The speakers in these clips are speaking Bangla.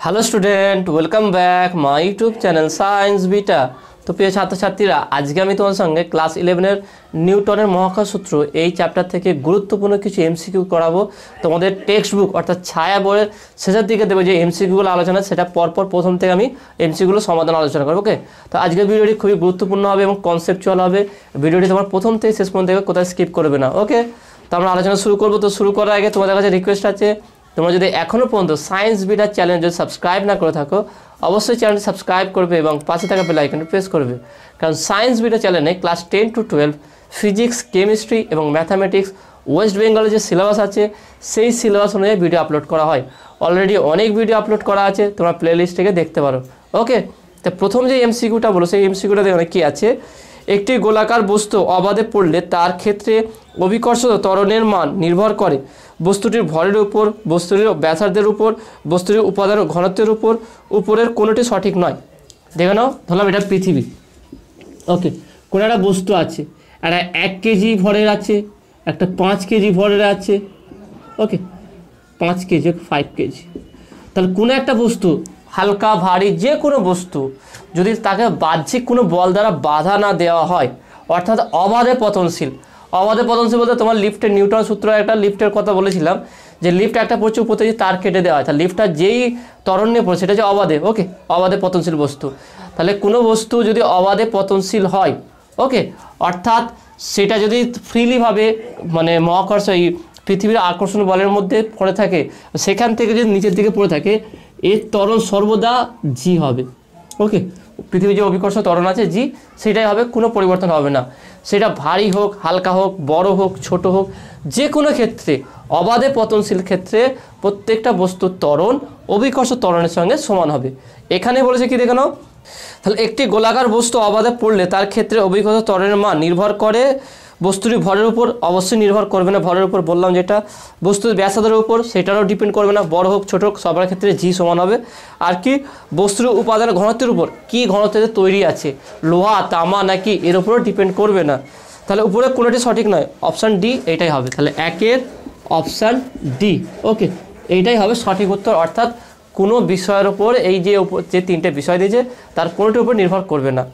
Hello student, welcome back my YouTube channel science beta. তো প্রিয় ছাত্রছাত্রীরা, আজকে আমি তোমার সঙ্গে ক্লাস 11-এর নিউটনের মহাকর্ষ সূত্র এই চ্যাপ্টার থেকে গুরুত্বপূর্ণ কিছু এমসিকিউ করাবো। তোমাদের টেক্সট বুক অর্থাৎ ছায়া বইয়ের শেষের দিকে দেবো যে এমসিকিউগুলো আলোচনা, সেটা পরপর প্রথম থেকে আমি এমসিকিউগুলো সমাধান আলোচনা করবো। ওকে, তো আজকের ভিডিওটি খুবই গুরুত্বপূর্ণ হবে এবং কনসেপচুয়াল হবে। ভিডিওটি তোমার প্রথম থেকে শেষ পর্যন্ত দেখবে, কোথায় স্কিপ করবে না। ওকে, তো আমরা আলোচনা শুরু করবো। তো শুরু করার আগে তোমাদের কাছে রিকোয়েস্ট আছে, তোমরা যদি এখনও পর্যন্ত সায়েন্স বিটার চ্যানেল যদি সাবস্ক্রাইব না করে থাকো, অবশ্যই চ্যানেলটি সাবস্ক্রাইব করবে এবং পাশে থাকা বেল আইকনটি প্রেস করবে। কারণ সায়েন্স বিটা চ্যানেলে ক্লাস 10 to 12 ফিজিক্স, কেমিস্ট্রি এবং ম্যাথামেটিক্স ওয়েস্ট বেঙ্গলের যে সিলেবাস আছে সেই সিলেবাস অনুযায়ী ভিডিও আপলোড করা হয়। অলরেডি অনেক ভিডিও আপলোড করা আছে, তোমরা প্লেলিস্ট থেকে দেখতে পারো। ওকে, তো প্রথম যে এমসিকিউটা বলো, সেই এমসিকিউটা দেখো কী আছে। একটি গোলাকার বস্তু অবাধে পড়লে তার ক্ষেত্রে অভিকর্ষ ত্বরণের মান নির্ভর করে বস্তুটির ভরের উপর, বস্তুটির ব্যাসার্ধের উপর, বস্তুটির উপাদান ঘনত্বের উপর। উপরের কোনোটি সঠিক নয়। দেখে নাও, ধরলাম এটা পৃথিবী। ওকে, কোনো একটা বস্তু আছে, একটা 1 কেজি ভরের আছে, একটা 5 কেজি ভরের আছে। ওকে, 5 কেজি 5 কেজি, তাহলে কোনো একটা বস্তু হালকা ভারী যে কোনো বস্তু যদি তাকে বাহ্যিক কোনো বল দ্বারা বাধা না দেওয়া হয়, অর্থাৎ অবাধে পতনশীল। অবাধে পতনশীল বলতে তোমার লিফটের নিউটন সূত্র একটা লিফটের কথা বলেছিলাম, যে লিফট একটা পড়ছে, উপর থেকে তার কেটে দেওয়া হয়, তাহলে লিফটটা যেই ত্বরণ নিয়ে পড়ে সেটা হচ্ছে অবাধে। ওকে, অবাধে পতনশীল বস্তু। তাহলে কোনো বস্তু যদি অবাধে পতনশীল হয়, ওকে, অর্থাৎ সেটা যদি ফ্রিলিভাবে মানে মহাকর্ষ এই পৃথিবীর আকর্ষণ বলের মধ্যে পড়ে থাকে, সেখান থেকে যদি নিচের দিকে পড়ে থাকে, এর ত্বরণ সর্বদা জি হবে। ওকে, পৃথিবীর যে অভিকর্ষ ত্বরণ আছে জি, সেটাই হবে, কোনো পরিবর্তন হবে না। সেটা ভারী হোক, হালকা হোক, বড় হোক, ছোট হোক, যে কোনো ক্ষেত্রে অবাধে পতনশীল ক্ষেত্রে প্রত্যেকটা বস্তুর ত্বরণ অভিকর্ষ ত্বরণের সঙ্গে সমান হবে। এখানে বলেছে কি দেখে নাও, তাহলে একটি গোলাকার বস্তু অবাধে পড়লে তার ক্ষেত্রে অভিকর্ষ ত্বরণের মান নির্ভর করে বস্তুটি ভরের উপর। অবশ্যই নির্ভর করবে না ভরের উপর, বললাম যেটা বস্তুর ব্যাসার্ধের উপর সেটারও ডিপেন্ড করবে না, বড় হোক ছোট হোক সবার ক্ষেত্রে জি সমান হবে। আর কি, বস্তুর উপাদান ঘনত্বের উপর, কি ঘনত্বে তৈরি আছে, লোহা, তামা নাকি, এর উপরও ডিপেন্ড করবে না। তাহলে উপরে কোনোটি সঠিক নয়, অপশান ডি এইটাই হবে। তাহলে একের অপশান ডি। ওকে, এইটাই হবে সঠিক উত্তর। অর্থাৎ কোনো বিষয়ের ওপর এই যে তিনটে বিষয় দিয়েছে তার কোনোটির উপর নির্ভর করবে না।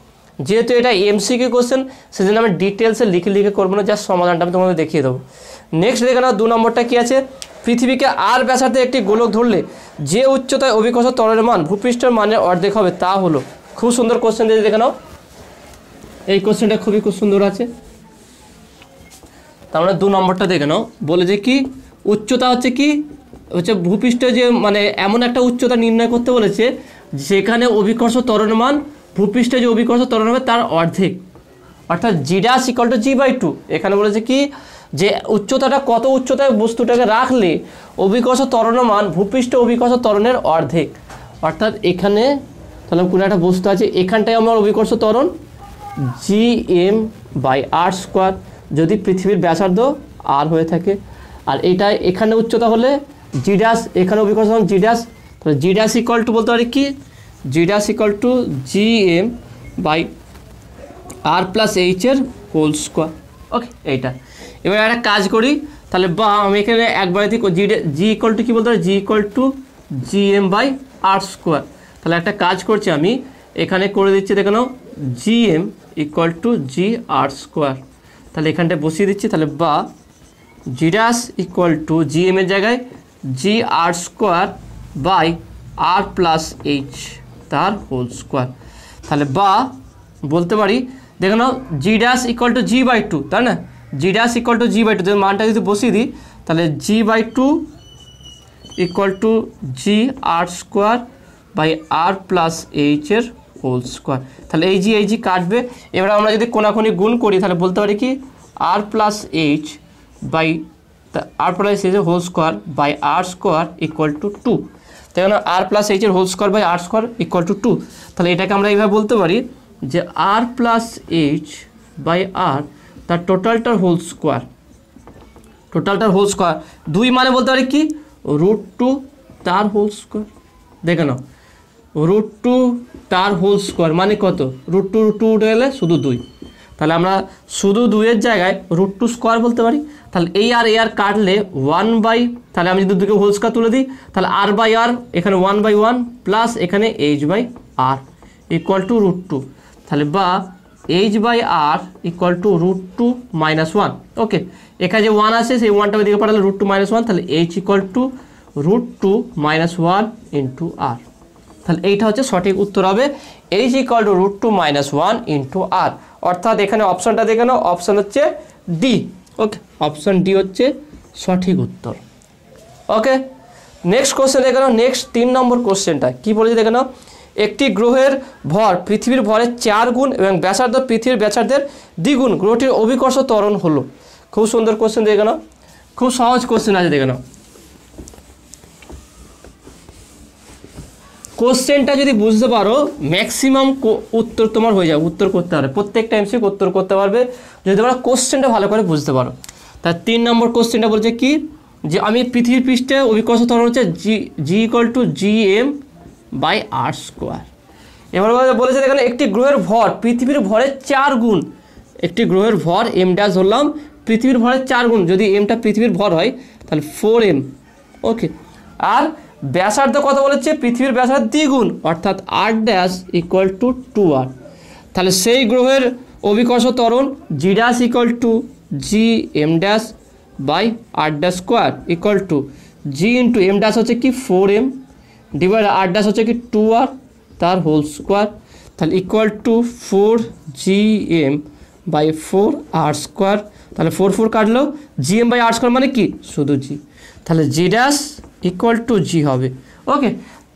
যেহেতু এটা এমসিকিউ কোশ্চেন, সেজন্য আমি ডিটেলসে লিখে করবো না, জাস্ট সমাধানটা আমি তোমাদের দেখিয়ে দেবো। নেক্সট দেখে নাও, 2 নম্বরটা কী আছে। পৃথিবীকে আর ব্যাসার্ধে একটি গোলক ধরলে যে উচ্চতায় অভিকর্ষ ত্বরণের মান ভূপৃষ্ঠের মানের অর্ধেক হবে তা হলো। খুব সুন্দর কোশ্চেন দিয়ে দেখে নাও, এই কোশ্চেনটা খুব সুন্দর আছে। তার মানে 2 নম্বরটা দেখে নাও, বলে যে কি উচ্চতা হচ্ছে ভূপৃষ্ঠে যে মানে এমন একটা উচ্চতা নির্ণয় করতে বলেছে যেখানে অভিকর্ষ ত্বরণের মান ভূপৃষ্ঠে যে অভিকর্ষ ত্বরণ হবে তার অর্ধেক, অর্থাৎ g'=g/2। এখানে বলেছে কি যে উচ্চতাটা কত উচ্চতায় বস্তুটাকে রাখলে অভিকর্ষ ত্বরণের মান ভূপৃষ্ঠ অভিকর্ষ ত্বরণের অর্ধেক। অর্থাৎ এখানে তাহলে কোনো একটা বস্তু আছে, এখানটায় আমার অভিকর্ষ ত্বরণ gm/r², যদি পৃথিবীর ব্যাসার্ধ আর হয়ে থাকে। আর এইটা এখানে উচ্চতা হলে g', এখানে অভিকর্ষ ত্বরণ g', তাহলে g' বলতে পারি কি g'=gm/r+h² ওকে, এইটা। এবার একটা কাজ করি, তাহলে বা আমি এখানে একবারে থেকে g= কি বলতে পারি, g=gm/r²। তাহলে একটা কাজ করছি আমি, এখানে করে দিচ্ছি দেখে নাও gm=gr²। তাহলে এখানটায় বসিয়ে দিচ্ছি, তাহলে বা g'=gm এর জায়গায় gr²/r+h তার হোল স্কোয়ার। তাহলে বা বলতে পারি দেখে নাও g'=g/2, তাই না, g'=g/2, মানটা যদি বসিয়ে দিই তাহলে g/2 = gr²/r+h এর হোল স্কোয়ার। তাহলে এই জি কাটবে। এবার আমরা যদি কোনাকুনি গুণ করি তাহলে বলতে পারি কি r+h/r+h এর হোল স্কোয়ার/r² = 2। তাই না, r+h এর হোল স্কোয়ার/r² = 2। তাহলে এটাকে আমরা এইভাবে বলতে পারি যে r+h/r তার টোটালটার হোল স্কোয়ার, 2 মানে বলতে পারি কি √2 তার হোল স্কোয়ার। দেখে নাও, √2 তার হোল স্কোয়ার মানে কত, √2 উঠে গেলে শুধু 2, তাহলে আমরা শুধু 2-এর জায়গায় √2 স্কোয়ার বলতে পারি। তাহলে এই আর কাটলে 1/, তাহলে আমি যদি দুটোকে হোল স্কোয়ার তুলে দিই তাহলে r/r, এখানে 1/1 প্লাস এখানে h/r ইকুয়াল টু √2। তাহলে বা h/r ইকুয়াল টু √2 - 1। ওকে, এখানে যে 1 আছে সেই 1টা ওইদিকে পাঠালে √2 - 1, তাহলে h equal to √2 - 1 into r। তাহলে এইটা হচ্ছে সঠিক উত্তর হবে h equal to √2 - 1 into r। অর্থাৎ এখানে অপশনটা দেখে নাও, অপশন হচ্ছে ডি। ওকে, অপশন ডি হচ্ছে সঠিক উত্তর। ওকে, নেক্সট কোশ্চেন দেখে নাও। নেক্সট 3 নম্বর কোশ্চেনটা কী বলেছে দেখে নাও। একটি গ্রহের ভর পৃথিবীর ভরের 4 গুণ এবং ব্যাসার্ধ পৃথিবীর ব্যাসার্ধের দ্বিগুণ, গ্রহটির অভিকর্ষ ত্বরণ হলো। খুব সুন্দর কোশ্চেন দেখে নাও, খুব সহজ কোশ্চেন আছে দেখে নাও। কোশ্চেনটা যদি বুঝতে পারো ম্যাক্সিমাম উত্তর তোমার হয়ে যাবে, উত্তর করতে পারবে, প্রত্যেকটা এমসিকিউ উত্তর করতে পারবে যদি তোমরা কোশ্চেনটা ভালো করে বুঝতে পারো। তার 3 নম্বর কোশ্চেনটা বলছে কি, যে আমি পৃথিবীর পৃষ্ঠে অভিকর্ষ ত্বরণ হচ্ছে জি ইকুয়াল টু gm/r²। এবার বলেছে এখানে একটি গ্রহের ভর পৃথিবীর ভরের 4 গুণ, একটি গ্রহের ভর m ড্যাশ ধরলাম, পৃথিবীর ভরের 4 গুণ, যদি mটা পৃথিবীর ভর হয় তাহলে 4m। ওকে, আর ব্যাসার্ধ কত বলেছে, পৃথিবীর ব্যাসার্ধ দ্বিগুণ অর্থাৎ r dash equal two 2r। তাহলে সেই গ্রহের অভিকর্ষ ত্বরণ g dash equal two gm'/r² equal to g into m dash হচ্ছে কি 4m ডিভাইড r ড্যাশ হচ্ছে কি 2r তার হোল স্কোয়ার। তাহলে ইকুয়াল টু 4gm/4r²। তাহলে 4 কাটলো, gm/r² মানে কি শুধু g, তাহলে g dash equal two g হবে। ওকে,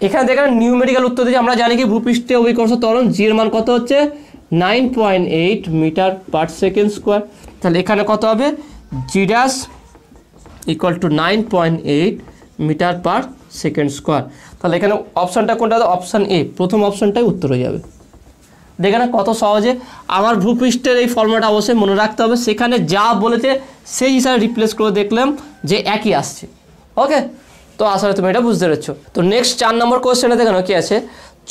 এখানে দেখেন নিউমেরিক্যাল উত্তর দিয়েছি। আমরা জানি কি ভূপৃষ্ঠে অভিকর্ষ ত্বরণ g এর মান কত হচ্ছে 9.8 মিটার/সেকেন্ড²। তাহলে এখানে কত হবে, g ড্যাশ ইকুয়াল টু 9.8 মিটার/সেকেন্ড²। তাহলে এখানে অপশানটা কোনটা, অপশান এ, প্রথম অপশানটাই উত্তর হয়ে যাবে। দেখে না কত সহজে। আমার ভূপৃষ্ঠের এই ফর্মুলাটা অবশ্যই মনে রাখতে হবে, সেখানে যা বলেছে সেই হিসাবে রিপ্লেস করে দেখলাম যে একই আসছে। ওকে, তো আসলে তুমি এটা বুঝতে পেরেছো। তো নেক্সট 4 নম্বর কোশ্চেনে দেখেন কি আছে,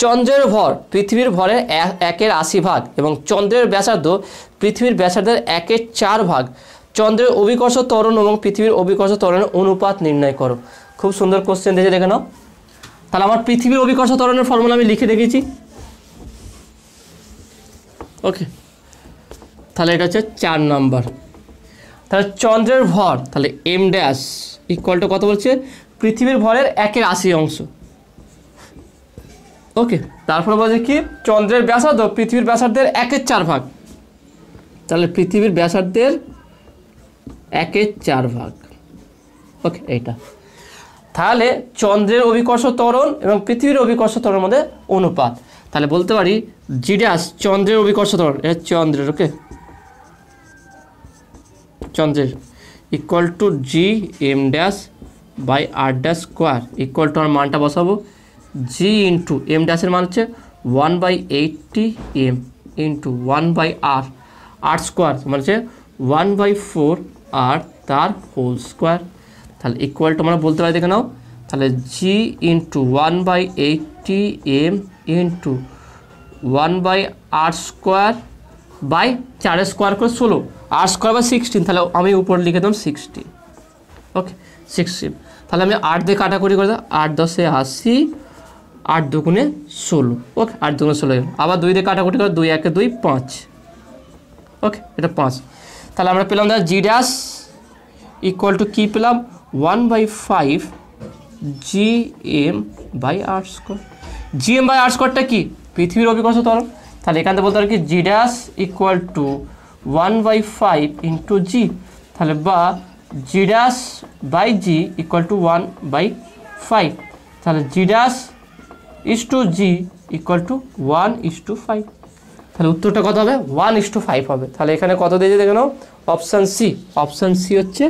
চন্দ্রের ভর পৃথিবীর ভরের 1/80 ভাগ এবং চন্দ্রের ব্যাসার্ধ পৃথিবীর ব্যাসার্ধের 1/4 ভাগ, চন্দ্রের অভিকর্ষ ত্বরণ এবং পৃথিবীর অভিকর্ষ ত্বরণের অনুপাত নির্ণয় করো। খুব সুন্দর কোশ্চেন দিয়েছে দেখে নাও। তাহলে আমার পৃথিবীর অভিকর্ষ ত্বরণের ফর্মুলা আমি লিখে রেখেছি। ওকে, তাহলে এটা হচ্ছে 4 নম্বর। তাহলে চন্দ্রের ভর, তাহলে m ড্যাশ ইকুয়াল টু কত বলছে, পৃথিবীর ভরের 1/80 অংশ। ওকে, তারপরে বলছে কি চন্দ্রের ব্যাসার্ধ পৃথিবীর ব্যাসার্ধের 1/4 ভাগ, তাহলে পৃথিবীর ব্যাসার্ধের 1/4 ভাগ। ওকে, এইটা তাহলে চন্দ্রের অভিকর্ষ ত্বরণ এবং পৃথিবীর অভিকর্ষ ত্বরণের মধ্যে অনুপাত। তাহলে বলতে পারি জি ড্যাশ চন্দ্রের অভিকর্ষ ত্বরণ, এটা চন্দ্রের, ওকে চন্দ্রের equal to gm'/r² equal to আমার মানটা বসাবো g ইন্টু m ড্যাশের মান হচ্ছে 1/80m ইন্টু 1/r, r² মানে হচ্ছে 1/4r তার হোল স্কোয়ার। তাহলে ইকুয়াল টু আমরা বলতে পারি দেখে নাও, তাহলে g into 1/80m into 1/r² by 4² করে 16, r²/16, তাহলে আমি উপর লিখে দিলাম 16। ওকে 16, তাহলে আমি 8 দিয়ে কাটাকুটি করে দেবো, 8 × 10 = 80, 8 × 2 = 16। ওকে, 8 × 2 = 16, আবার 2 দিয়ে কাটাকুটি করে 2 × 1 = 2, 5। ওকে, এটা 5। তাহলে আমরা পেলাম দাদা জি ড্যাশ ইকুয়াল টু কী পেলাম 1/5 gm/r²। gm/r² কি পৃথিবীর অভিকর্ষ ত্বরণ। তাহলে এখান থেকে বলতে পারি কি g dash equal to 1/5 into g, তাহলে বা g dash by g equal to 1/5, তাহলে g dash is to g equal to 1:5। তাহলে উত্তরটা কত হবে 1:5 হবে। তাহলে এখানে কত দিয়েছে দেখে নাও, অপশান সি, অপশান সি হচ্ছে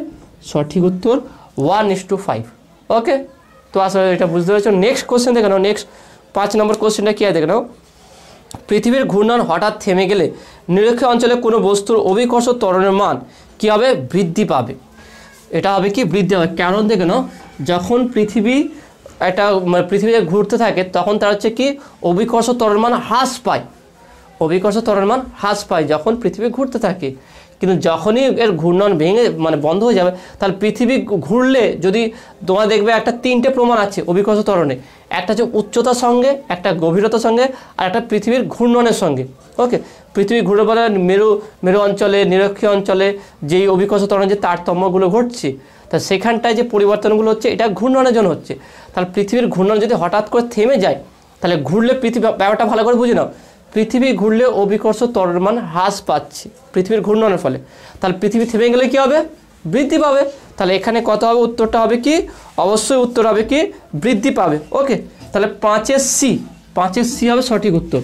সঠিক উত্তর 1:5। ওকে, তো আসলে এটা বুঝতে পেরেছো। নেক্সট কোশ্চেন দেখে নাও, নেক্সট 5 নম্বর কোশ্চেনটা কী আছে দেখে নাও। পৃথিবীর ঘূর্ণন হঠাৎ থেমে গেলে নিরক্ষ অঞ্চলে কোনো বস্তুর অভিকর্ষ ত্বরণের মান কী হবে, বৃদ্ধি পাবে। এটা হবে কি বৃদ্ধি হবে, কারণ দেখে নাও যখন পৃথিবী একটা পৃথিবীতে ঘুরতে থাকে তখন তার হচ্ছে কি অভিকর্ষ ত্বরণের মান হ্রাস পায়। অভিকর্ষ ত্বরণের মান হ্রাস পায় যখন পৃথিবী ঘুরতে থাকে। কিন্তু যখনই এর ঘূর্ণন ভেঙে মানে বন্ধ হয়ে যাবে, তাহলে পৃথিবী ঘুরলে যদি তোমরা দেখবে একটা 3টে প্রমাণ আছে অভিকর্ষ ত্বরণে, একটা হচ্ছে উচ্চতার সঙ্গে, একটা গভীরতার সঙ্গে, আর একটা পৃথিবীর ঘূর্ণনের সঙ্গে। ওকে, পৃথিবী ঘুরে বলে মেরু অঞ্চলে, নিরক্ষীয় অঞ্চলে যেই অভিকর্ষ ত্বরণের যে তারতম্যগুলো ঘটছে, তা সেখানটায় যে পরিবর্তনগুলো হচ্ছে এটা ঘূর্ণনের জন্য হচ্ছে। তাহলে পৃথিবীর ঘূর্ণন যদি হঠাৎ করে থেমে যায়, তাহলে ঘুরলে পৃথিবী, ব্যাপারটা ভালো করে বুঝে নাও, পৃথিবী ঘুরলে অভিকর্ষ ত্বরণের মান হ্রাস পাচ্ছে পৃথিবীর ঘূর্ণনের ফলে। তাহলে পৃথিবী থেমে গেলে কী হবে? বৃদ্ধি পাবে। তাহলে এখানে কত হবে? উত্তরটা হবে কি? অবশ্যই উত্তর হবে কি? বৃদ্ধি পাবে। ওকে, তাহলে 5-এর সি হবে সঠিক উত্তর।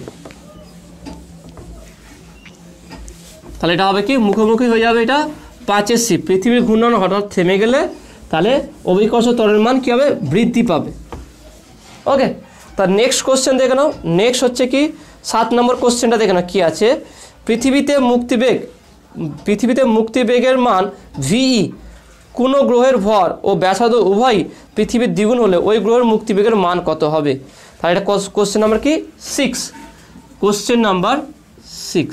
তাহলে এটা হবে কি? মুখোমুখি হয়ে যাবে এটা 5-এর সি। পৃথিবীর ঘূর্ণন হঠাৎ থেমে গেলে তাহলে অভিকর্ষ ত্বরণের মান কী হবে? বৃদ্ধি পাবে। ওকে, তার নেক্সট কোশ্চেন দেখে নাও। নেক্সট হচ্ছে কি 7 নম্বর কোশ্চেনটা দেখে নাও কী আছে। পৃথিবীতে মুক্তিবেগের মান ভিই কোনো গ্রহের ভর ও ব্যাসার্ধ উভয়ই পৃথিবীর দ্বিগুণ হলে ওই গ্রহের মুক্তিবেগের মান কত হবে? তাহলে এটা কোশ্চেন নাম্বার কি? 6। কোশ্চেন নাম্বার 6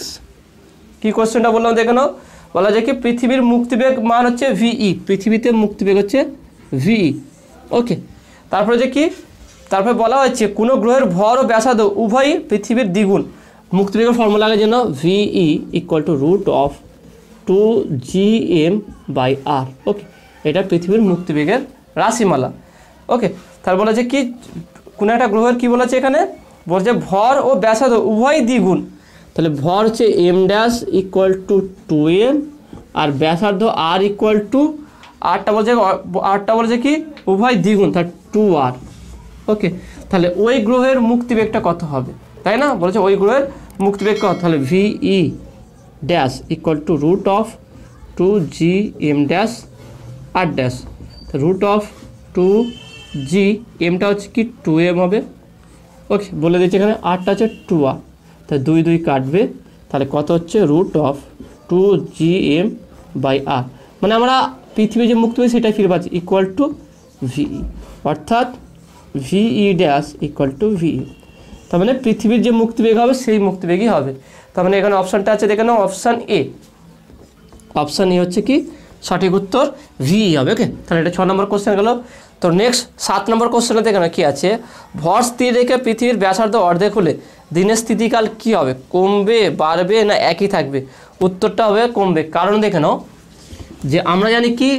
কি কোশ্চেনটা বললাম দেখে নাও। বলা যায় কি পৃথিবীর মুক্তিবেগ মান হচ্ছে ভিই, পৃথিবীতে মুক্তিবেগ হচ্ছে ভিই। ওকে, তারপরে যে কি, তারপরে বলা হচ্ছে কোনো গ্রহের ভর ও ব্যাসার্ধ উভয়ই পৃথিবীর দ্বিগুণ। মুক্তিবেগের ফর্মুলার জন্য ভিই ইকুয়াল টু √2gm/r। ওকে, এটা পৃথিবীর মুক্তিবেগের রাশিমালা। ওকে, তার বলা যে কি কোনো একটা গ্রহের কি বলেছে এখানে, বলছে ভর ও ব্যাসার্ধ উভয়ই দ্বিগুণ। তাহলে ভর হচ্ছে m dash equal two 2m আর ব্যাসার্ধ r ইকুয়াল টু আরটা বলছে কি উভয় দ্বিগুণ, তার 2r। ওকে, তাহলে ওই গ্রহের মুক্তিবেগটা কত হবে, তাই না? বলেছে ওই গ্রহের মুক্তিবেগ কত, তাহলে ভিই dash equal two √2gm'(r'). √2g, এমটা হচ্ছে কি 2m হবে। ওকে, বলে দিচ্ছি এখানে আরটা হচ্ছে 2r, তাহলে 2 কাটবে, তাহলে কত হচ্ছে √2gm/r। মানে আমরা পৃথিবীর যে মুক্তিবেগ সেটাই ফিরে পাচ্ছি ইকুয়াল টু ভিই, অর্থাৎ ভিই ড্যাশ ইকুয়াল টু ভিই। তার মানে পৃথিবীর যে মুক্তিবেগ হবে সেই মুক্তিবেগই হবে। তার মানে এখানে অপশানটা আছে দেখে নাও, অপশান এ। অপশান এ হচ্ছে কি সঠিক উত্তর, ভিই হবে। ওকে, তাহলে এটা 6 নম্বর কোশ্চেন গেল। তো নেক্সট 7 নম্বর কোশ্চেনটা দেখে না কি আছে। ভর স্থির রেখে পৃথিবীর ব্যাসার্ধ অর্ধেক হলে দিনের স্থিতিকাল কি হবে? কমবে, বাড়বে, না একই থাকবে? উত্তরটা হবে কমবে। কারণ দেখে নাও যে আমরা জানি কি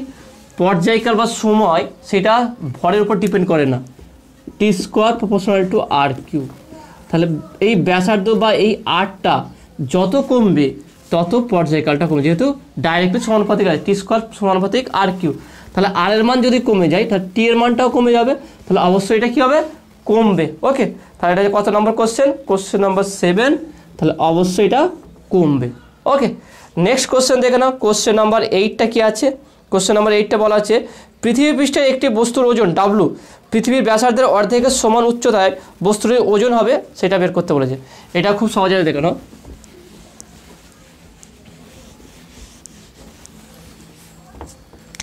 পর্যায়কাল বা সময় সেটা ভরের উপর ডিপেন্ড করে না, t² প্রপোর্শনাল টু r3। তাহলে এই ব্যাসার্ধ বা এই আরটা যত কমবে তত পর্যায়কালটা কমবে, যেহেতু ডাইরেক্টলি সমানুপাতিক আছে, t² সমানুপাতিক r3। তাহলে r এর মান যদি কমে যায় তাহলে t এর মানটাও কমে যাবে, তাহলে অবশ্যই এটা কী হবে? কমবে। ওকে, তাহলে এটা কত নম্বর কোশ্চেন? Question number 7। তাহলে অবশ্যই এটা কমবে। ওকে, নেক্সট কোশ্চেন দেখে নাও। কোশ্চেন নাম্বার 8টা কী আছে? কোশ্চেন নাম্বার 8টা বলা আছে পৃথিবী পৃষ্ঠে একটি বস্তুর ওজন W পৃথিবীর ব্যাসার্ধের অর্ধেকের সমান উচ্চতায় বস্তুটির ওজন হবে, সেটা বের করতে বলেছে। এটা খুব সহজে দেখে নাও।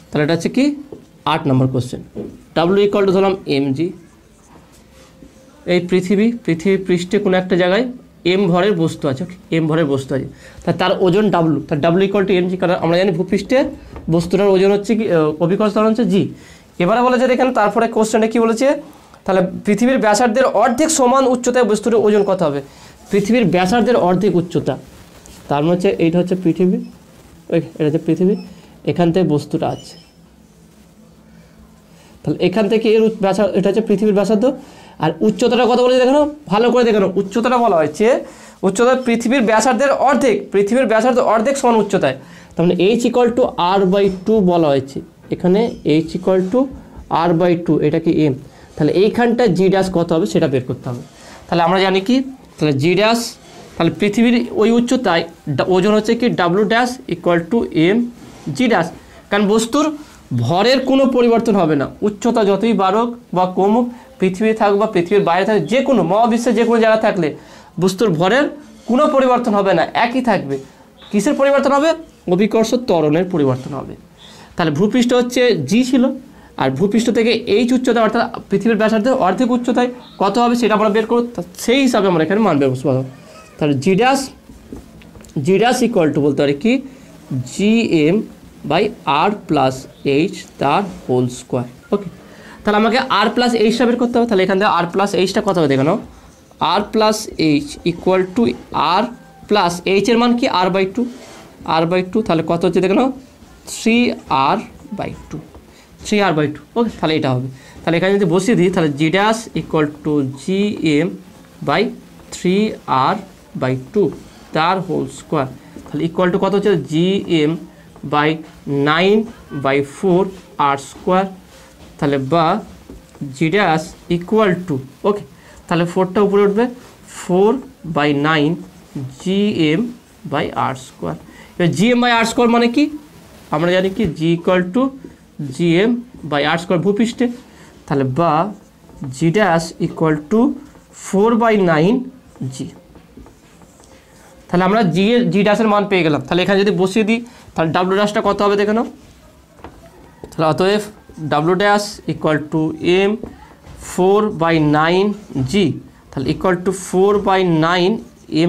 তাহলে এটা হচ্ছে কি 8 নম্বর কোশ্চেন। W ইকুয়াল টু ধরলাম mg। এই পৃথিবী পৃষ্ঠে কোনো একটা জায়গায় m ভরের বস্তু আছে, m ভরের বস্তু আছে, তার ওজন W, তার W ইকুয়াল টু mg। কারণ আমরা জানি ভূপৃষ্ঠে বস্তুটার ওজন হচ্ছে কি অভিকর্ষ ত্বরণ হচ্ছে g। এবারে বলেছে দেখেন তারপরে কোশ্চেনটা কি বলেছে, তাহলে পৃথিবীর ব্যাসার্ধের অর্ধেক সমান উচ্চতায় বস্তুটির ওজন কত হবে? পৃথিবীর ব্যাসার্ধের অর্ধেক উচ্চতা, তার মানে হচ্ছে এইটা হচ্ছে পৃথিবী, এটা হচ্ছে পৃথিবী, এখান থেকে বস্তুটা আছে, তাহলে এখান থেকে এর ব্যাসার্ধ, এটা হচ্ছে পৃথিবীর ব্যাসার্ধ। আর উচ্চতাটা কত বলেছে দেখানো, ভালো করে দেখানো। উচ্চতাটা বলা হয়েছে উচ্চতা পৃথিবীর ব্যাসার্ধের অর্ধেক, পৃথিবীর ব্যাসার্ধ অর্ধেক সমান উচ্চতায়। তার মানে h ইকুয়াল টু r/2 বলা হয়েছে এখানে, h ইকুয়াল টু r/2, এটা কি m। তাহলে এইখানটা g ড্যাশ কত হবে সেটা বের করতে হবে। তাহলে আমরা জানি কি, তাহলে g ড্যাশ, তাহলে পৃথিবীর ওই উচ্চতায় ওজন হচ্ছে কি w dash equal two m g dash. কারণ বস্তুর ভরের কোনো পরিবর্তন হবে না, উচ্চতা যতই বাড়ুক বা কমুক, পৃথিবী থাকুক বা পৃথিবীর বাইরে থাকুক, যে কোনো মহাবিশ্বের যে কোনো জায়গা থাকলে বস্তুর ভরের কোনো পরিবর্তন হবে না, একই থাকবে। কিসের পরিবর্তন হবে? অভিকর্ষ ত্বরণের পরিবর্তন হবে। তাহলে ভূপৃষ্ঠ হচ্ছে g ছিল, আর ভূপৃষ্ঠ থেকে h উচ্চতা অর্থাৎ পৃথিবীর ব্যাসার্ধের অর্ধেক উচ্চতায় কত হবে সেটা আমরা বের করব, সেই হিসাবে আমরা এখানে মান ব্যবস্থা। তাহলে জি ড্যাশ ইকুয়াল টু বলতে পারি কি GM by R plus H তার হোল স্কোয়ার। ওকে, তাহলে আমাকে আর প্লাস এইচটা বের করতে হবে। তাহলে এখান থেকে আর প্লাস এইচটা কত হবে দেখে নাও, r plus h equal to r plus এইচের মান কি আর বাই টু, তাহলে কত হচ্ছে দেখে নাও 3r/2। ওকে, তাহলে এটা হবে। তাহলে এখানে যদি বসিয়ে দিই তাহলে g dash equal to GM by 3r/2 তার হোল স্কোয়ার। তাহলে ইকুয়াল টু কত হচ্ছে GM বাই 9/4 আর স্কোয়ার। তাহলে বা g dash equal to, okay, তাহলে 4টা উপরে উঠবে 4/9 GM বাই আর স্কোয়ার। এবার GM বাই আর স্কোয়ার মানে কি আমরা জানি কি g equal to GM by r square ভূপৃষ্ঠে। তাহলে বা g dash equal to 4/9 g. তাহলে আমরা জি ড্যাশের মান পেয়ে গেলাম। তাহলে এখানে যদি বসিয়ে দিই তাহলে ডাব্লিউ ড্যাশটা কত হবে দেখে নাও। তাহলে অতএব W dash equal two M 4/9 g, তাহলে ইকুয়াল টু 4/9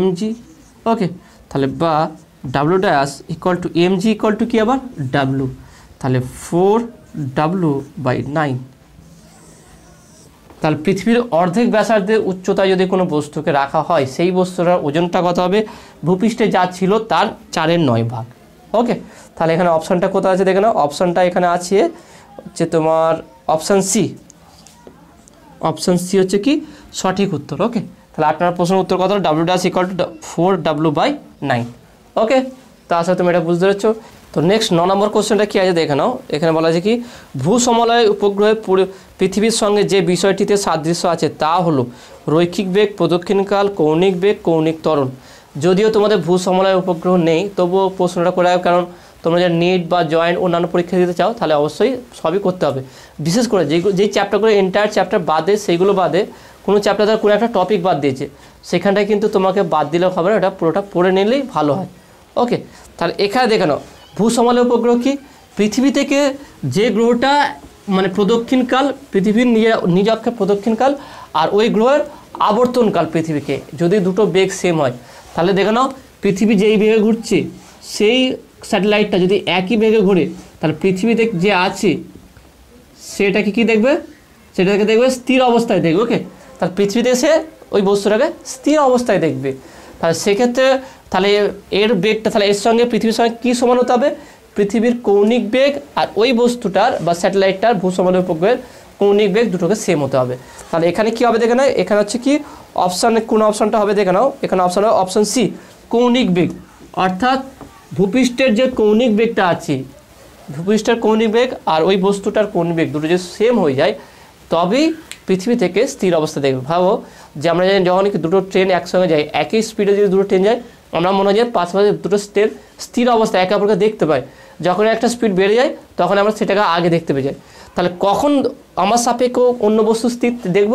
mg। ওকে, তাহলে বা W dash equal two mg equal to কি আবার ডাব্লিউ, তাহলে 4w/9। তাহলে পৃথিবীর অর্ধেক ব্যাসার্ধের উচ্চতায় যদি কোনো বস্তুকে রাখা হয় সেই বস্তুটার ওজনটা কত হবে ভূপৃষ্ঠে যা ছিল তার 4/9 ভাগ। ওকে, তাহলে এখানে অপশানটা কোথায় আছে দেখে নাও, অপশানটা এখানে আছে হচ্ছে তোমার অপশান সি হচ্ছে কি সঠিক উত্তর। ওকে, তাহলে আপনার প্রশ্নের উত্তর কত হলো W dash equal two 4w/9। ওকে, তো আশা তুমি এটা বুঝতে পেরেছো। তো নেক্সট 9 নম্বর কোশ্চেনটা কী আছে দেখে নাও। এখানে বলা আছে কি ভূসমলয় উপগ্রহে পৃথিবীর সঙ্গে যে বিষয়টিতে সাদৃশ্য আছে তা হলো রৈখিক বেগ, প্রদক্ষিণকাল, কৌণিক বেগ, কৌণিক ত্বরণ। যদিও তোমাদের ভূসমলয় উপগ্রহ নেই তবুও প্রশ্নটা করে রাখো, কারণ তোমরা যে নিট বা জয়েন্ট অন্যান্য পরীক্ষা দিতে চাও তাহলে অবশ্যই সবই করতে হবে। বিশেষ করে যেই চ্যাপ্টারগুলো এন্টায়ার চ্যাপ্টার বাদে, সেইগুলো বাদে কোনো চ্যাপ্টার ধর কোনো একটা টপিক বাদ দিয়েছে সেখানটায় কিন্তু তোমাকে বাদ দিলেও হবে না, এটা পুরোটা পড়ে নিলেই ভালো হয়। ওকে, তাহলে এখানে দেখে নাও ভূসমলয় উপগ্রহ কি পৃথিবী থেকে যে গ্রহটা মানে প্রদক্ষিণকাল, পৃথিবীর নিজ অক্ষে প্রদক্ষিণকাল আর ওই গ্রহের আবর্তনকাল পৃথিবীকে যদি দুটো বেগ সেম হয় তাহলে দেখে নাও পৃথিবী যেই বেগে ঘুরছে সেই স্যাটেলাইটটা যদি একই বেগে ঘুরে তাহলে পৃথিবীতে যে আছে সেটাকে কি দেখবে, সেটাকে দেখবে স্থির অবস্থায় দেখবে। ওকে, তাহলে পৃথিবীতে এসে ওই বস্তুটাকে স্থির অবস্থায় দেখবে। তাহলে সেক্ষেত্রে তাহলে এর বেগটা তাহলে এর সঙ্গে পৃথিবীর সঙ্গে কী সমান হতে হবে, পৃথিবীর কৌণিক বেগ আর ওই বস্তুটার বা স্যাটেলাইটটার ভূসমলয় উপগ্রহের কৌণিক বেগ দুটোকে সেম হতে হবে। তাহলে এখানে কী হবে দেখে নাও, এখানে হচ্ছে কি অপশানে কোন অপশানটা হবে দেখে নাও, এখানে অপশান হবে অপশান সি কৌণিক বেগ। অর্থাৎ ভূপৃষ্ঠের যে কৌণিক বেগটা আছে, ভূপৃষ্ঠের কৌণিক বেগ আর ওই বস্তুটার কৌণিক বেগ দুটো যে সেম হয়ে যায় তবেই পৃথিবী থেকে স্থির অবস্থা দেখবে। ভাবো যে আমরা যখন দুটো ট্রেন একসঙ্গে যাই, একই স্পিডে যদি দুটো ট্রেন যায় আমরা মনে হয় যে পাশাপাশি দুটো ট্রেন স্থির অবস্থায় একে অপরকে দেখতে পাই। যখন একটা স্পিড বেড়ে যায় তখন আমরা সেটাকে আগে দেখতে পেয়ে যাই। তাহলে কখন আমার সাপেক্ষ অন্য বস্তু স্থির দেখব,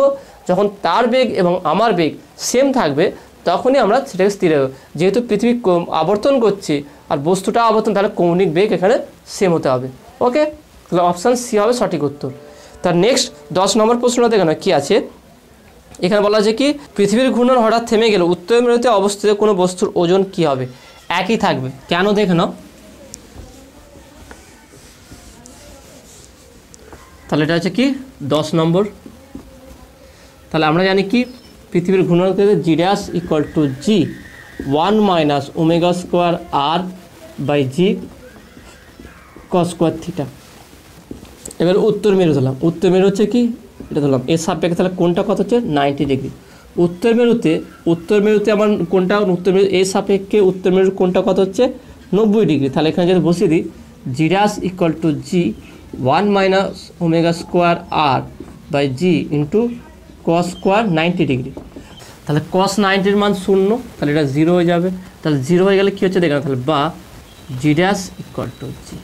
যখন তার বেগ এবং আমার বেগ সেম থাকবে তখনই আমরা সেটাকে স্থির হবে। যেহেতু পৃথিবী আবর্তন করছে আর বস্তুটা আবর্তন, তাহলে কৌণিক বেগ এখানে সেম হতে হবে। ওকে, তাহলে অপশান সি হবে সঠিক উত্তর। তার নেক্সট 10 নম্বর প্রশ্নটা দেখেন কী আছে। এখানে বলা আছে কি পৃথিবীর ঘূর্ণন হঠাৎ থেমে গেলে উত্তর মেরুতে অবস্থিত কোনো বস্তুর ওজন কি হবে, একই থাকবে। কেন দেখে নাও, তাহলে এটা হচ্ছে কি 10 নম্বর। তাহলে আমরা জানি কি পৃথিবীর ঘূর্ণন g dash equal to g 1 minus omega square r by g cos square theta. এবার উত্তর মেরু ধরলাম, উত্তর মেরু হচ্ছে কি এটা ধরলাম এর সাপেক্ষে, তাহলে কোনটা কত হচ্ছে 90 ডিগ্রি। উত্তর মেরুতে আমার কোনটা উত্তর মেরু এর সাপেক্ষে উত্তর মেরুর কোনটা কত হচ্ছে 90 ডিগ্রি। তাহলে এখানে যদি বসিয়ে দিই g dash equal to g 1 minus omega square r by g into cos square 90 degree. তাহলে কস 90-র মান 0, তাহলে এটা 0 হয়ে যাবে। তাহলে 0 হয়ে গেলে কী হচ্ছে দেখেন, তাহলে বা জি ড্যাশ ইকুয়াল টু জি।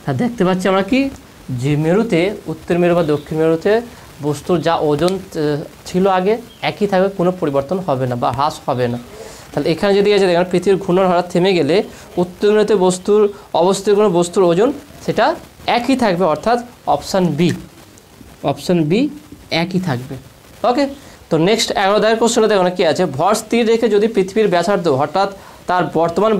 তাহলে দেখতে পাচ্ছি আমরা কি যে মেরুতে উত্তর মেরু বা দক্ষিণ মেরুতে বস্তুর যা ওজন ছিল আগে একই থাকবে, কোনো পরিবর্তন হবে না বা হ্রাস হবে না। তাহলে এখানে যদি আছে দেখেন পৃথিবীর ঘূর্ণন হঠাৎ থেমে গেলে উত্তর মেরুতে বস্তুর অবস্থিত কোনো বস্তুর ওজন সেটা একই থাকবে, অর্থাৎ অপশান বি একই থাকবে। ওকে, তো নেক্সট 11 দাগের কোশ্চেনে দেখো কি আছে, ভর স্থির রেখে যদি পৃথিবীর ব্যাসার্ধ হঠাৎ তার বর্তমান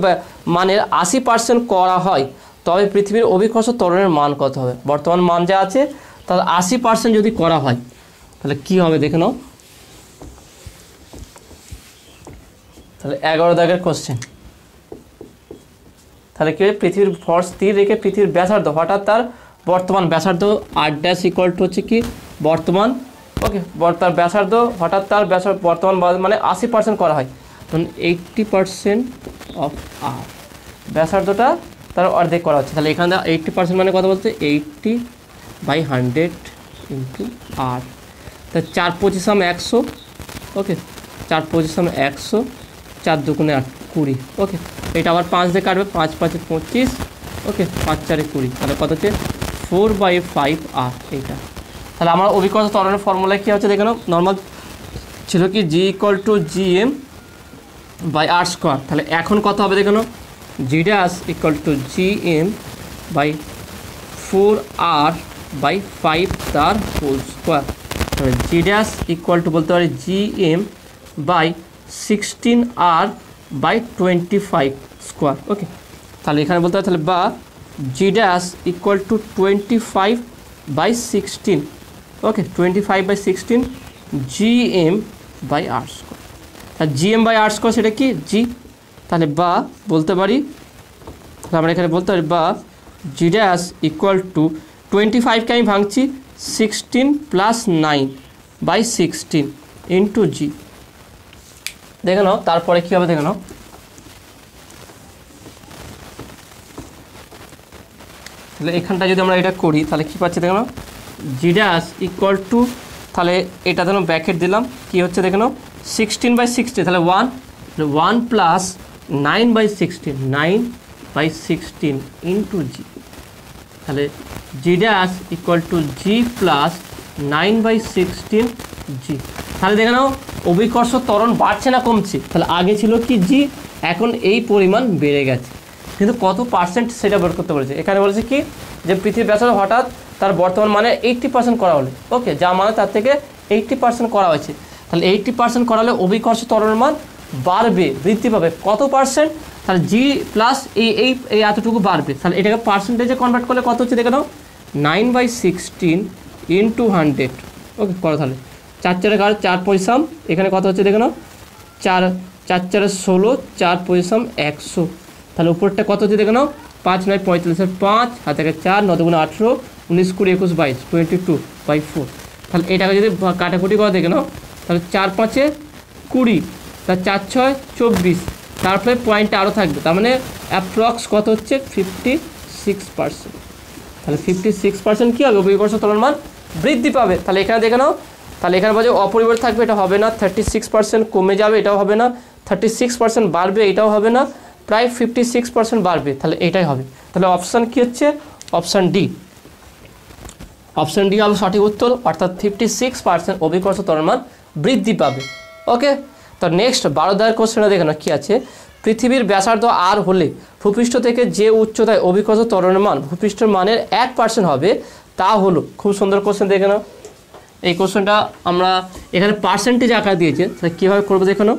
মানের 80% করা হয় তবে পৃথিবীর অভিকর্ষ ত্বরণের মান কত হবে? বর্তমান মান যা আছে তার 80% যদি করা হয় তাহলে কি হবে দেখে নাও। তাহলে 11 দাগের কোশ্চেন, তাহলে কি পৃথিবীর ভর স্থির রেখে পৃথিবীর ব্যাসার্ধ হঠাৎ তার বর্তমান ব্যাসার্ধ r ড্যাশ ইকুয়াল টু হচ্ছে কি বর্তমান, ওকে, তার ব্যাসার্ধ হঠাৎ তার বর্তমান মানে 80% করা হয়, তখন 80% অফ r ব্যাসার্ধটা তার অর্ধেক করা হচ্ছে। তাহলে এখানে 80% মানে কথা বলতে 80/100 ইন্টু r, তা 4 25 100, ওকে, 4 25 100, 4 2 8 20, ওকে, এটা আবার 5 দিয়ে কাটবে, 5 5 25, ওকে, 5 4 20, তাহলে কত হচ্ছে 4/5 r এইটা। তাহলে আমার অভিকর্ষ ত্বরণের ফর্মুলা কী হচ্ছে দেখে নাও, নর্মাল ছিল কি g = gm/r², তাহলে এখন কত হবে দেখে নাও, g ড্যাশ = gm/4r/5 তার হোল স্কোয়ার, তাহলে g ড্যাশ = বলতে পারি gm/16r/25 স্কোয়ার, ওকে, তাহলে এখানে বলতে হয় তাহলে বা g ড্যাশ = 25/16, ওকে, 25/16 gm/r², আর gm/r² সেটা কি g, তাহলে বা বলতে পারি, আমরা এখানে বলতে পারি বা g ড্যাশ = 25কে আমি ভাঙছি 16 + 9/16 ইন্টু g, দেখে নাও তারপরে কী হবে দেখে নাও, তাহলে এখানটা যদি আমরা এটা করি তাহলে কী পাচ্ছি দেখে নাও, g ড্যাশ = তাহলে এটা যেন ব্র্যাকেট দিলাম, কি হচ্ছে দেখে নাও 16/16, তাহলে 1 + 9/16 9/16 ইন্টু g, তাহলে g ড্যাশ = g + 9/16 g, তাহলে দেখে নাও অভিকর্ষ ত্বরণ বাড়ছে না কমছে, তাহলে আগে ছিল কি g, এখন এই পরিমাণ বেড়ে গেছে, কিন্তু কত পার্সেন্ট সেটা বের করতে বলেছে। এখানে বলেছে কি যে পৃথিবীর ব্যাসার্ধ হঠাৎ তার বর্তমান মানে 80% করা হলে, ওকে, যা মানে তার থেকে 80% করা হয়েছে, তাহলে 80% করালে অভিকর্ষ ত্বরণের মান বাড়বে, বৃদ্ধি পাবে কত পার্সেন্ট, তাহলে g প্লাস এই এতটুকু বাড়বে, তাহলে এটাকে পার্সেন্টেজে কনভার্ট করলে কত হচ্ছে দেখে নাও 9/16 ইন্টু 100, ওকে, করো তাহলে 4 4 4 পয়সাম, এখানে কত হচ্ছে দেখে নাও 4 4 4 16, 4 পয়সাম 100, তাহলে উপরটা কত হচ্ছে দেখে নাও 5 9 45, 5 হাতে 4 9 2 18 19 20 21 22 22/4, তাহলে এটাকে যদি কাটাকুটি করে দেখে নাও তাহলে 4 5 20, তার 4 6 24, তারপরে পয়েন্টটা আরও থাকবে, তার মানে অ্যাপ্রক্স কত হচ্ছে 56%, তাহলে 56% কী হবে অভিকর্ষ ত্বরণ মান বৃদ্ধি পাবে। তাহলে এখানে দেখে নাও, তাহলে এখানে বলছে অপরিবর্তিত থাকবে, এটা হবে না, 36% কমে যাবে, এটাও হবে না, 36% বাড়বে, এটাও হবে না, প্রায় 56% বাড়বে, তাহলে এটাই হবে। তাহলে অপশান কী হচ্ছে, অপশান ডি, অপশান ডি হবে সঠিক উত্তর, অর্থাৎ 56% অভিকর্ষ ত্বরণ মান বৃদ্ধি পাবে, ওকে। তো নেক্সট 12 দাগের কোশ্চেনে দেখে নাও কী আছে, পৃথিবীর ব্যাসার্ধ r হলে ভূপৃষ্ঠ থেকে যে উচ্চতায় অভিকর্ষ ত্বরণের মান ভূপৃষ্ঠের মানের 1% হবে তা হলো, খুব সুন্দর কোশ্চেন দেখে নাও, এই কোশ্চেনটা আমরা এখানে পার্সেন্টেজ আকার দিয়েছে, তাহলে কীভাবে করবো দেখে নাও,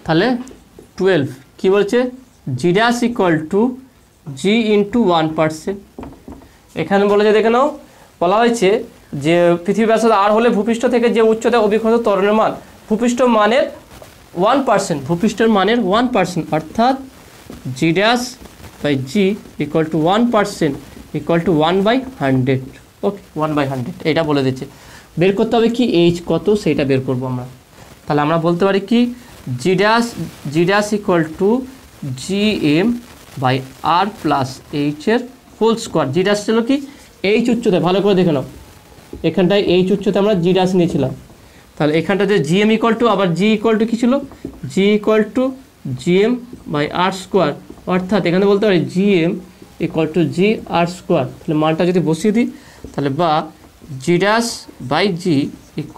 তাহলে 12 কী বলছে g ড্যাশ = g × 1%, এখানে বলেছে দেখে নাও, বলা হয়েছে যে পৃথিবী ব্যাসার্ধ r হলে ভূপৃষ্ঠ থেকে যে উচ্চতায় অভিকর্ষ ত্বরণের মান ভূপৃষ্ঠ মানের 1%, ভূপৃষ্ঠের মানের 1%, অর্থাৎ g ড্যাশ বাই g = 1% = 1/100, ওকে, 1/100 এটা বলে দিচ্ছে। বের করতে হবে কি h কত সেটা বের করবো আমরা, তাহলে আমরা বলতে পারি কি g ড্যাশ = gm/r + h এর হোল স্কোয়ার, জি ড্যাশ ছিল কি h উচ্চতায়, ভালো করে দেখে নাও এখানটায় h উচ্চতায় আমরা জি ড্যাশ নিয়েছিলাম, তাহলে এখানটাতে gm = আবার g = কী ছিল g = gm/r², অর্থাৎ এখানে বলতে পারি gm = gr², তাহলে মানটা যদি বসিয়ে দিই তাহলে বা g dash by g =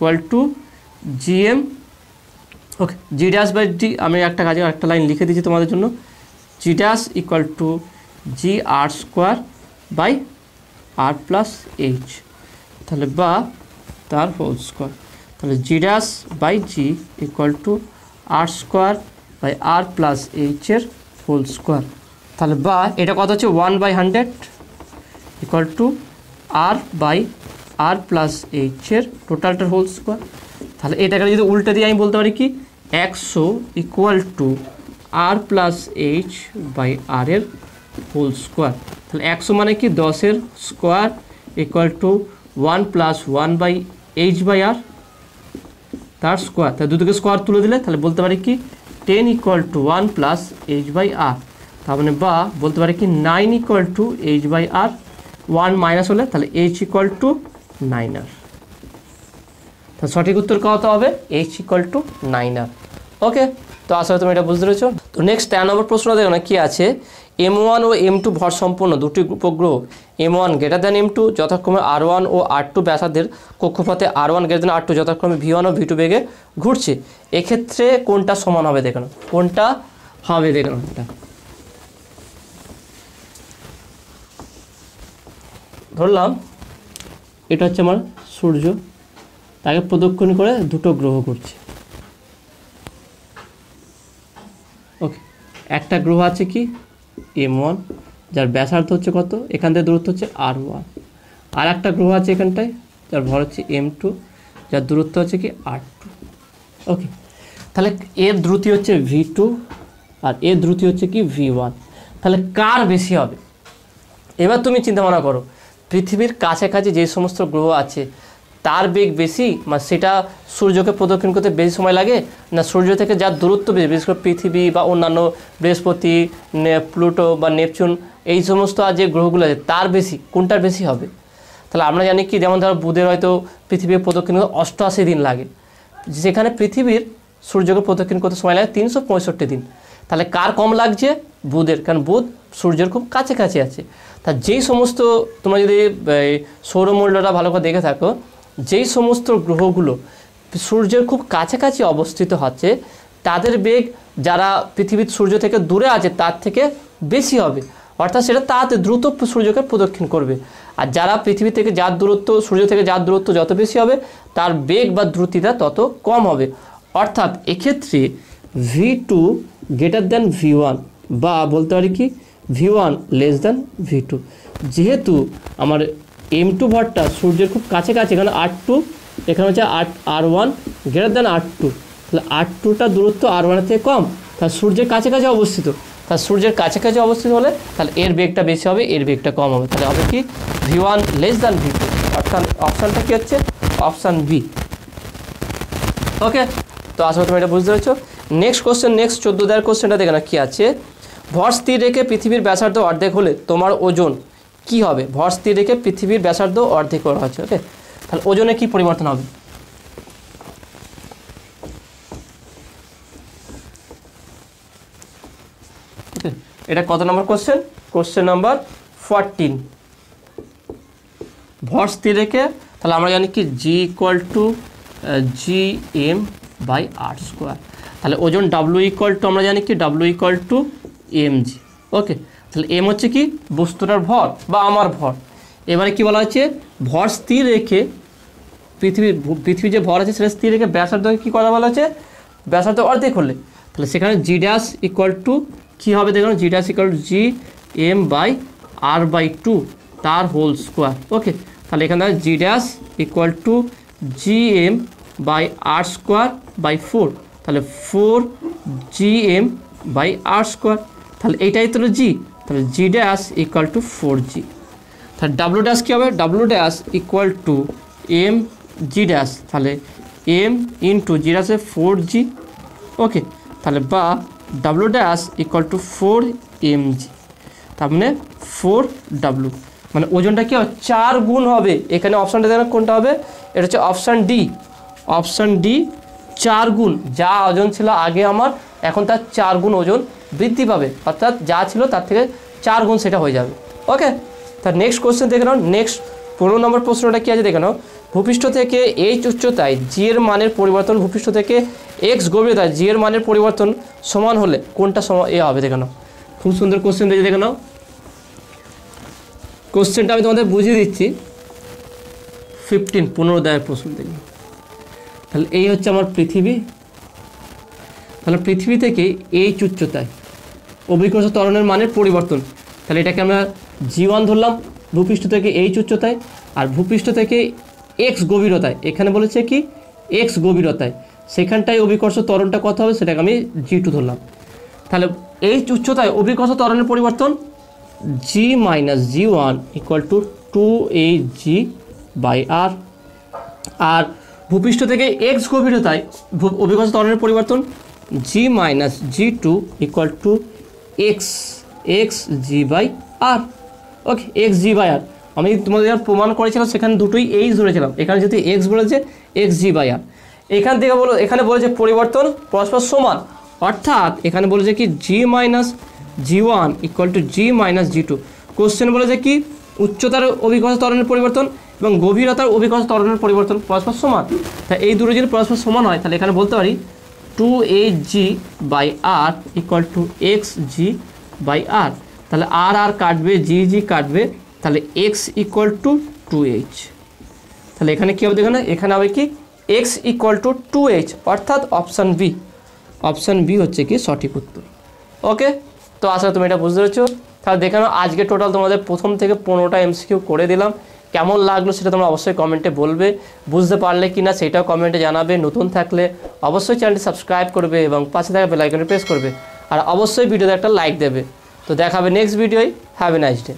gm, okay, g dash by d, আমি একটা কাজে একটা লাইন লিখে দিচ্ছি তোমাদের জন্য, g dash = g r square by R plus h, তাহলে বা তার হোল স্কোয়ার, তাহলে g dash by g equal to r square by R plus এইচের হোল স্কোয়ার, তাহলে বা এটা কত হচ্ছে 1/100 equal to r by R plus এইচের টোটালটার হোল স্কোয়ার। তাহলে এটাকে যদি উল্টে দিয়ে আমি বলতে পারি কি 100 equal to r plus h by r এর হোল স্কোয়ার, তাহলে 100 মানে কি 10-এর square equal to 1 plus 1/h by r তার স্কোয়ার, তাহলে দুটোকে স্কোয়ার তুলে দিলে তাহলে বলতে পারি কি 10 equal to 1 plus h by r, তার মানে বা বলতে পারি কি 9 equal to h by r, 1 minus হলে তাহলে এইচ ইকুয়াল টু 9 আর, তাহলে সঠিক উত্তর কত হবে এইচ ইকুয়াল টু 9 আর। ওকে, তো আসলে তুমি এটা বুঝতে পেরেছো। তো নেক্সট 13 নম্বর প্রশ্ন দেখো না কি আছে, M1 ও M2 ভর সম্পন্ন দুটি উপগ্রহ M1 গ্রেটার দ্যান M2 যথাক্রমে R1 ও R2 ব্যাসার্ধের কক্ষপথে R1 গ্রেটার দ্যান R2 যথাক্রমে V1 ও V2 বেগে ঘুরছে, এক্ষেত্রে কোনটা সমান হবে দেখানো, কোনটা হবে দেখানো। এটা ধরলাম এটা হচ্ছে আমার সূর্য, তাকে প্রদক্ষিণ করে দুটো গ্রহ ঘুরছে। ওকে, একটা গ্রহ আছে কি M1 যার ব্যাসার্ধ হচ্ছে কত, এখান থেকে দূরত্ব হচ্ছে R1, আর একটা গ্রহ আছে এখানটায় যার ভর হচ্ছে M2 যার দূরত্ব হচ্ছে কি R2। ওকে, তাহলে এর দ্রুতি হচ্ছে V2 আর এর দ্রুতি হচ্ছে কি V1, তাহলে কার বেশি হবে। এবার তুমি চিন্তা ভাবনা করো, পৃথিবীর কাছাকাছি যে সমস্ত গ্রহ আছে তার বেগ বেশি, মানে সেটা সূর্যকে প্রদক্ষিণ করতে বেশি সময় লাগে, না সূর্য থেকে যার দূরত্ব বেশি, বিশেষ করে পৃথিবী বা অন্যান্য বৃহস্পতি, প্লুটো বা নেপচুন এই সমস্ত আর যে গ্রহগুলো আছে তার বেশি, কোনটার বেশি হবে। তাহলে আমরা জানি কি, যেমন ধরো বুধের হয়তো পৃথিবীর প্রদক্ষিণ করতে 88 দিন লাগে, যেখানে পৃথিবীর সূর্যকে প্রদক্ষিণ করতে সময় লাগে 365 দিন। তাহলে কার কম লাগছে, বুধের, কারণ বুধ সূর্যের খুব কাছাকাছি আছে। তা যেই সমস্ত তোমরা যদি সৌরমণ্ডলটা ভালো করে দেখে থাকো, যেই সমস্ত গ্রহগুলো সূর্যের খুব কাছাকাছি অবস্থিত হচ্ছে তাদের বেগ যারা পৃথিবীর সূর্য থেকে দূরে আছে তার থেকে বেশি হবে, অর্থাৎ সেটা তাড়াতাড়ি দ্রুত সূর্যকে প্রদক্ষিণ করবে। আর যারা পৃথিবী থেকে যার দূরত্ব, সূর্য থেকে যার দূরত্ব যত বেশি হবে তার বেগ বা দ্রুতিটা তত কম হবে। অর্থাৎ এক্ষেত্রে V2 গ্রেটার দ্যান V1 বা বলতে পারি কি V1 লেস দ্যান V2, যেহেতু আমার M2 ভরটা সূর্যের খুব কাছাকাছি, এখানে R2, এখানে হচ্ছে R1 গ্রেটার দ্যান R2, তাহলে R2টা দূরত্ব R1 থেকে কম, তাহলে সূর্যের কাছাকাছি অবস্থিত, তাহলে সূর্যের কাছাকাছি অবস্থিত হলে তাহলে এর বেগটা বেশি হবে, এর বেগটা কম হবে, তাহলে হবে কি V1 লেস দ্যান V2, অর্থাৎ অপশানটা কি হচ্ছে অপশান বি। ওকে, তো আসলে তুমি এটা বুঝতে পেরেছো। নেক্সট কোশ্চেন, নেক্সট 14 কোশ্চেনটা দেখে না কি আছে, ভর স্থির রেখে পৃথিবীর ব্যাসার্ধ অর্ধেক হলে তোমার ওজন কি হবে। ভর স্থির রেখে পৃথিবীর ব্যাসার্ধ অর্ধেক করা হচ্ছে। ওকে, তাহলে ওজনে কি পরিবর্তন হবে। ওকে, এটা কত নম্বর কোশ্চেন, কোশ্চেন নাম্বার 14। ভর স্থির রেখে তাহলে আমরা জানি কি G ইকুয়াল টু GM/r², তাহলে ওজন W ইকুয়াল টু আমরা জানি কি W ইকুয়াল টু mg। ওকে, তাহলে m হচ্ছে কি বস্তুটার ভর বা আমার ভর। এবারে কি বলা হচ্ছে, ভর স্থির রেখে পৃথিবীর যে ভর আছে সেটা স্থির রেখে ব্যাসার্ধকে কী করা বলা হচ্ছে, ব্যাসার্ধ অর্ধেক হলে, তাহলে সেখানে G ড্যাশ ইকুয়াল টু কী হবে দেখুন, G dash equal two GM/r/2 তার হোল স্কোয়ার। ওকে, তাহলে এখানে G dash equal two GM/r²/4, তাহলে 4GM/r², তাহলে এইটাই তো G, তাহলে G dash equal two 4G। তাহলে W ড্যাশ কী হবে, W dash equal two mg dash, তাহলে m ইন্টু G ড্যাশে 4G। ওকে, তাহলে বা W dash equal two 4mg, তার মানে 4W, মানে ওজনটা কি হবে 4 গুণ হবে। এখানে অপশানটা দেখেন কোনটা হবে, এটা হচ্ছে অপশান ডি, অপশান ডি 4 গুণ, যা ওজন ছিল আগে আমার এখন তার 4 গুণ ওজন বৃদ্ধি পাবে, অর্থাৎ যা ছিল তার থেকে 4 গুণ সেটা হয়ে যাবে। ওকে, তার নেক্সট কোশ্চেন দেখে নাও। নেক্সট 15 নম্বর প্রশ্নটা কী আছে দেখে নাও, ভূপৃষ্ঠ থেকে h উচ্চতায় g এর মানের পরিবর্তন ভূপৃষ্ঠ থেকে x গভীরতায় g এর মানের পরিবর্তন সমান হলে কোনটা সমান হবে দেখে নাও। খুব সুন্দর কোশ্চেন দেখে নাও। কোশ্চেনটা আমি তোমাদের বুঝিয়ে দিচ্ছি। 15 দায়ের প্রশ্ন দেখি। তাহলে এই হচ্ছে আমার পৃথিবী। তাহলে পৃথিবী থেকে এই উচ্চতায় অভিকর্ষ ত্বরণের মানের পরিবর্তন, তাহলে এটাকে আমরা G1 ধরলাম ভূপৃষ্ঠ থেকে এই উচ্চতায়, আর ভূপৃষ্ঠ থেকে এক্স গভীরতায়, এখানে বলেছে কি এক্স গভীরতায়, সেখানটায় অভিকর্ষ ত্বরণটা কত হবে সেটাকে আমি G2 ধরলাম। তাহলে এই উচ্চতায় অভিকর্ষ ত্বরণের পরিবর্তন G minus G1 equal to 2hg/r, আর ভূপৃষ্ঠ থেকে এক্স গভীরতায় অভিকর্ষ ত্বরণের পরিবর্তন G minus G2 equal to xg/r। Okay, xg/r আমি তোমাদের প্রমাণ করেছিলাম, সেখানে দুটোই এইচ ধরেছিলাম, এখানে যেহেতু এক্স বলেছে xg/r। এখান থেকে এখানে বলেছে পরিবর্তন পরস্পর সমান, অর্থাৎ এখানে বলেছে কি G minus G1 equal to G minus G2। Question বলেছে কি উচ্চতার অভিকর্ষ ত্বরণের পরিবর্তন এবং গভীরতার অভিকর্ষ ত্বরণের পরিবর্তন পরস্পর সমান। তাই এই দুটো যদি পরস্পর সমান হয় তাহলে এখানে বলতে পারি 2hg/r ইকুয়াল টু xg/r। তাহলে আর আর কাটবে, জি কাটবে, তাহলে x ইকুয়াল টু 2h। তাহলে এখানে কী হবে দেখুন, এখানে হবে কি x ইকুয়াল টু 2h, অর্থাৎ অপশান বি হচ্ছে কি সঠিক উত্তর। ওকে, তো আসলে তুমি এটা বুঝতে পেরেছো। তাহলে দেখে নাও আজকে টোটাল তোমাদের প্রথম থেকে 15টা MCQ করে দিলাম। কেমন লাগলো সেটা তোমরা অবশ্যই কমেন্টে বলবে, বুঝতে পারলে কি না সেটাও কমেন্টে জানাবে। নতুন থাকলে অবশ্যই চ্যানেলটি সাবস্ক্রাইব করবে এবং পাশে থাকা বেল আইকনে প্রেস করবে, আর অবশ্যই ভিডিওতে একটা লাইক দেবে। তো দেখাবে নেক্সট ভিডিওয়। Have a nice day.